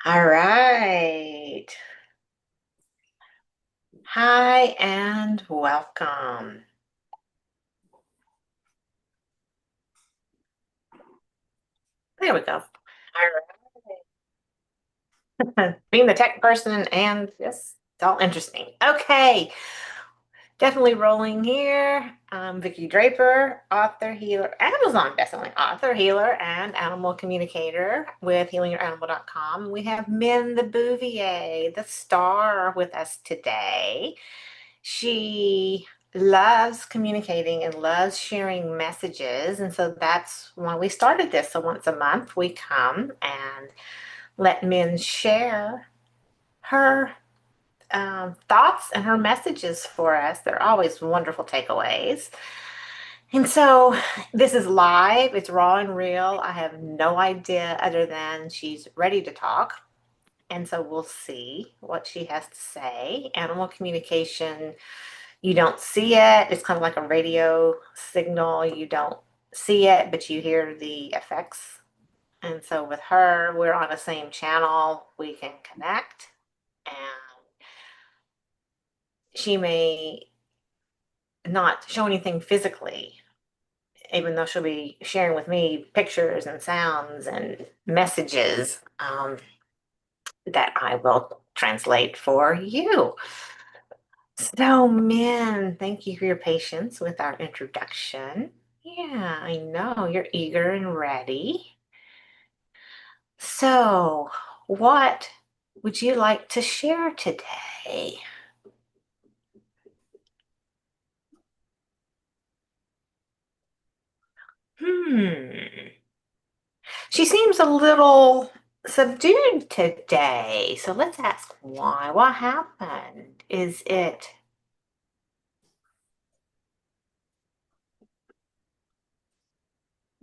All right. Hi and welcome. There we go. All right. Being the tech person and yes, it's all interesting. Okay. Definitely rolling here. I'm Vicki Draper, author, healer, Amazon bestselling author, healer, and animal communicator with healingyouranimal.com. We have Min the Bouvier, the star, with us today. She loves communicating and loves sharing messages. And so that's why we started this. So once a month, we come and let Min share her thoughts and her messages for us. They're always wonderful takeaways. And so this is live, it's raw and real. I have no idea other than she's ready to talk. And so we'll see what she has to say. Animal communication, you don't see it. It's kind of like a radio signal. You don't see it, but you hear the effects. And so with her, we're on the same channel. We can connect. And she may not show anything physically, even though she'll be sharing with me pictures and sounds and messages that I will translate for you. So, Min, thank you for your patience with our introduction. Yeah, I know you're eager and ready. So, what would you like to share today? Hmm. She seems a little subdued today. So let's ask why. What happened? Is it,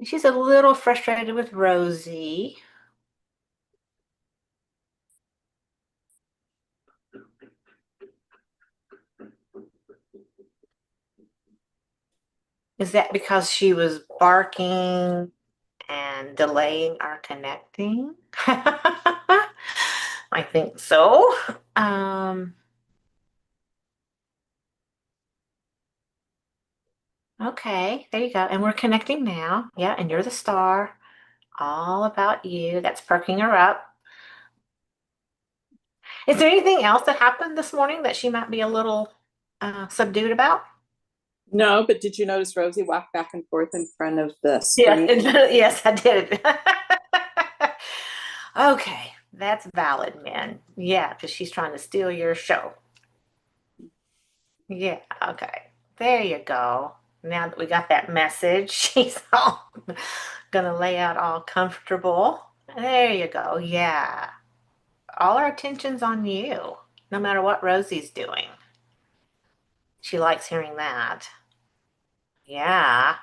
she's a little frustrated with Rosie. Is that because she was barking and delaying our connecting? I think so. Um, okay, there you go. And we're connecting now. Yeah, and you're the star. All about you. That's perking her up. Is there anything else that happened this morning that she might be a little subdued about? No, but did you notice Rosie walked back and forth in front of the Yes, screen? yes, I did. Okay, that's valid, man. Yeah, because she's trying to steal your show. Yeah, okay. There you go. Now that we got that message, she's all gonna lay out all comfortable. There you go. Yeah. All our attention's on you, no matter what Rosie's doing. She likes hearing that. Yeah,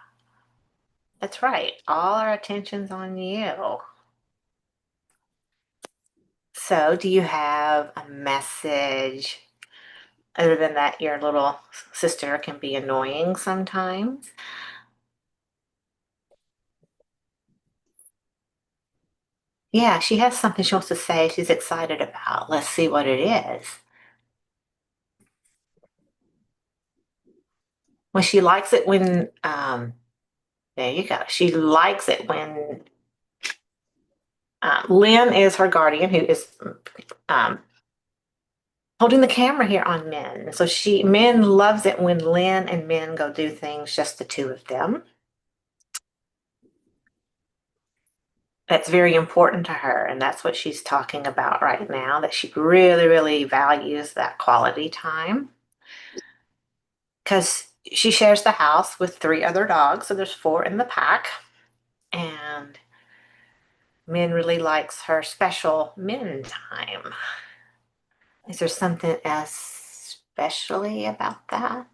that's right. All our attention's on you. So, do you have a message other than that your little sister can be annoying sometimes? Yeah, she has something she wants to say she's excited about. Let's see what it is. Well, she likes it when, there you go. She likes it when Lynn is her guardian, who is um, holding the camera here on Min. So Min loves it when Lynn and Min go do things, just the two of them. That's very important to her, and that's what she's talking about right now, that she really, really values that quality time. Because she shares the house with three other dogs, so there's four in the pack. And Min really likes her special Min time. Is there something especially about that?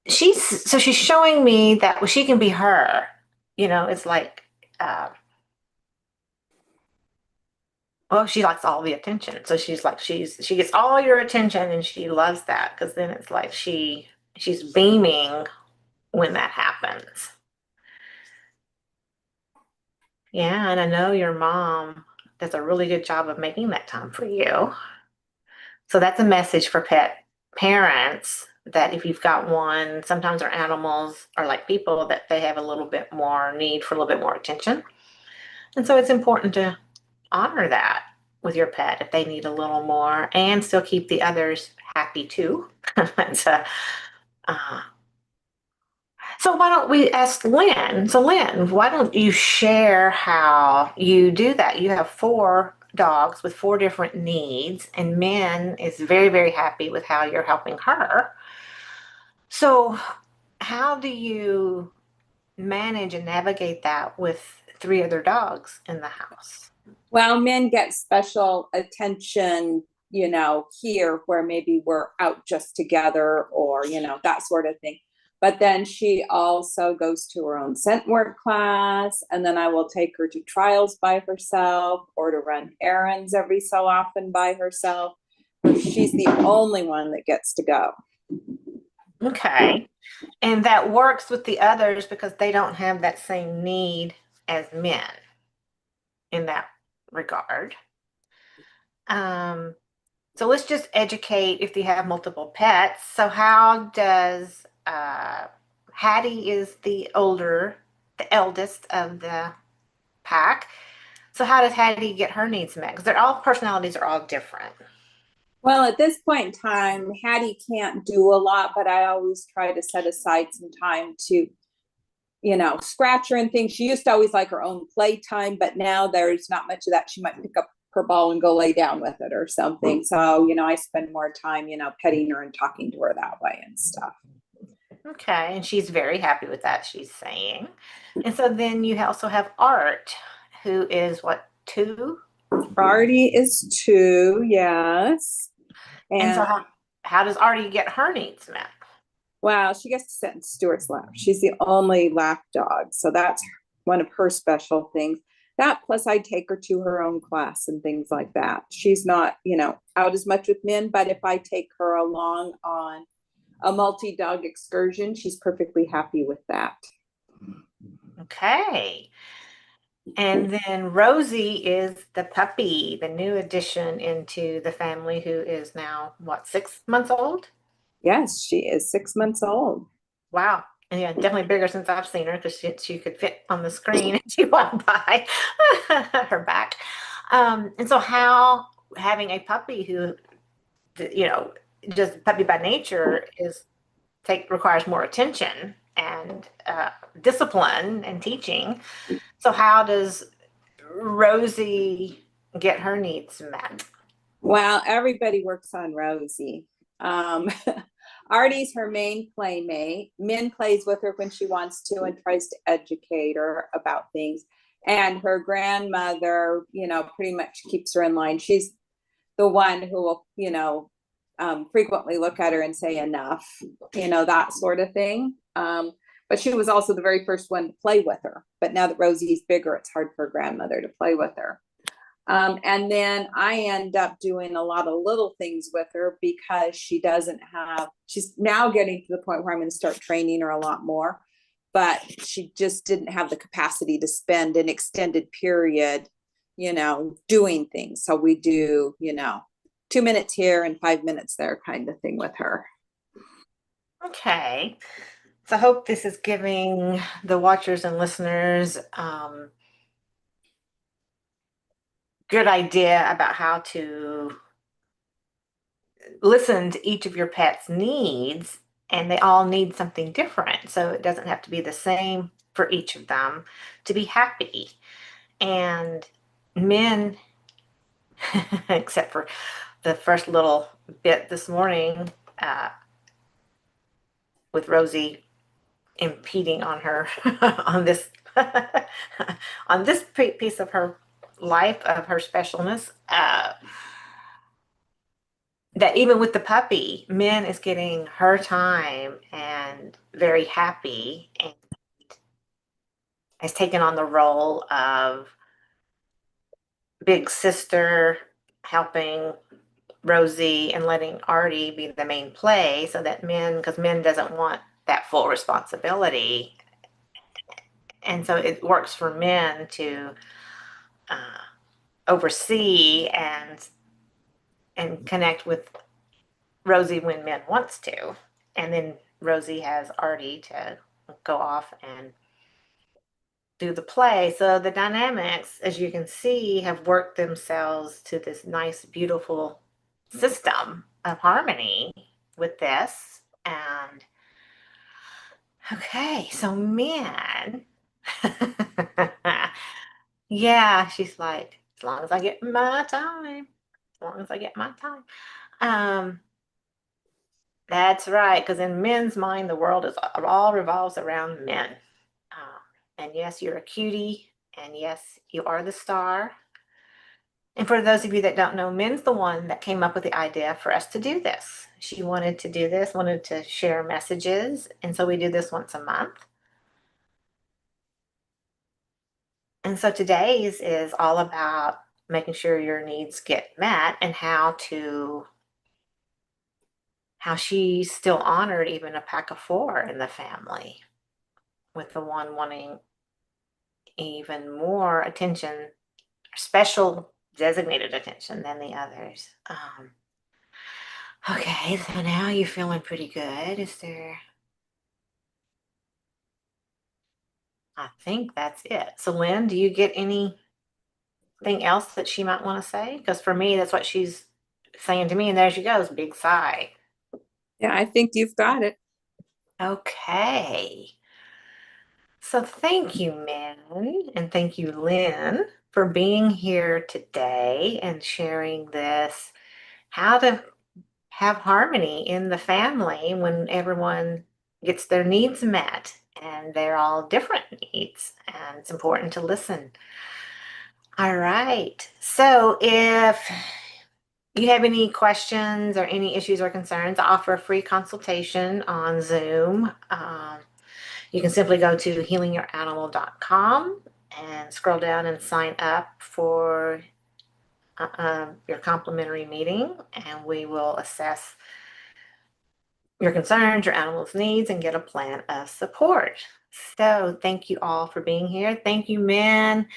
She's showing me that well, she can be her. It's like, uh, well, she likes all the attention. So she's like, she gets all your attention, and she loves that because then it's like she's beaming when that happens. Yeah, and I know your mom does a really good job of making that time for you. So that's a message for pet parents that if you've got one, sometimes our animals are like people that they have a little bit more need for a little bit more attention. And so it's important to honor that with your pet if they need a little more and still keep the others happy too. That's uh, so why don't we ask Lynn? So Lynn, why don't you share how you do that? You have four dogs with four different needs, and Min is very, very happy with how you're helping her. So how do you manage and navigate that with three other dogs in the house? Well, men get special attention, here where maybe we're out just together or, that sort of thing. But then she also goes to her own scent work class, and then I will take her to trials by herself or to run errands every so often by herself. She's the only one that gets to go. Okay. And that works with the others because they don't have that same need as men in that regard. Um, so let's just educate if you have multiple pets. So how does Hattie is the older, the eldest of the pack. So how does Hattie get her needs met? Because they're all personalities are all different. Well, at this point in time, Hattie can't do a lot, but I always try to set aside some time to, scratch her and things. She used to always like her own playtime, but now there's not much of that. She might pick up her ball and go lay down with it or something. So, I spend more time, petting her and talking to her that way and stuff. Okay, and she's very happy with that, she's saying. And so then you also have Art, who is what, two? Artie is two, yes. And so And how does Artie get her needs met? wow, she gets to sit in Stuart's lap. She's the only lap dog. So that's one of her special things. That plus I take her to her own class and things like that. She's not, out as much with men, but if I take her along on a multi-dog excursion, she's perfectly happy with that. Okay. And then Rosie is the puppy, the new addition into the family who is now, what, 6 months old? Yes, she is 6 months old. Wow. And yeah, definitely bigger since I've seen her because she could fit on the screen as she walked by her back. And so how having a puppy who, you know, just puppy by nature is requires more attention and discipline and teaching. So how does Rosie get her needs met? Well, everybody works on Rosie. Um, Artie's her main playmate. Min plays with her when she wants to and tries to educate her about things. And her grandmother, pretty much keeps her in line. She's the one who will, frequently look at her and say enough, that sort of thing. But she was also the very first one to play with her. But now that Rosie's bigger, it's hard for her grandmother to play with her. And then I end up doing a lot of little things with her because she's now getting to the point where I'm going to start training her a lot more. But she just didn't have the capacity to spend an extended period, doing things. So we do, 2 minutes here and 5 minutes there kind of thing with her. Okay. So I hope this is giving the watchers and listeners good idea about how to listen to each of your pet's needs, and they all need something different. So it doesn't have to be the same for each of them to be happy. And men, except for the first little bit this morning with Rosie impeding on her on this on this piece of her life of her specialness, that even with the puppy, Min is getting her time and very happy and has taken on the role of big sister, helping Rosie and letting Artie be the main play so that Min, because Min doesn't want that full responsibility And so it works for men to uh, oversee and connect with Rosie when men wants to. And then Rosie has Artie to go off and do the play. So the dynamics, as you can see, have worked themselves to this nice, beautiful system of harmony with this. And okay, so men. Yeah, she's like, as long as I get my time, as long as I get my time. Um, that's right, because in men's mind, the world is all revolves around men. Um, and yes, you're a cutie, and yes, you are the star. And for those of you that don't know, Min's the one that came up with the idea for us to do this. She wanted to do this, wanted to share messages, and so we do this once a month. And so today's is all about making sure your needs get met and how she's still honored even a pack of four in the family, with the one wanting even more attention, special designated attention than the others. Okay, so now you're feeling pretty good. Is there, I think that's it. So Lynn, do you get anything else that she might want to say? Because for me, that's what she's saying to me, and there she goes, big sigh. Yeah, I think you've got it. Okay. So thank you, Min, and thank you, Lynn, for being here today and sharing this, how to have harmony in the family when everyone gets their needs met and they're all different needs, and it's important to listen. All right. So if you have any questions or any issues or concerns, I offer a free consultation on Zoom. You can simply go to healingyouranimal.com and scroll down and sign up for your complimentary meeting, and we will assess your concerns, your animal's needs, and get a plan of support. So thank you all for being here. Thank you, Min,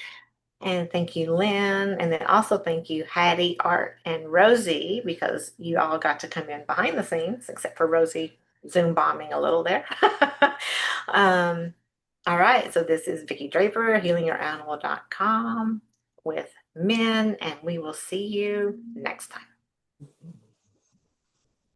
and thank you, Lynn, and then also thank you, Hattie, Art, and Rosie, because you all got to come in behind the scenes, except for Rosie Zoom bombing a little there. um, all right, so this is Vicki Draper, healingyouranimal.com with Min, and we will see you next time.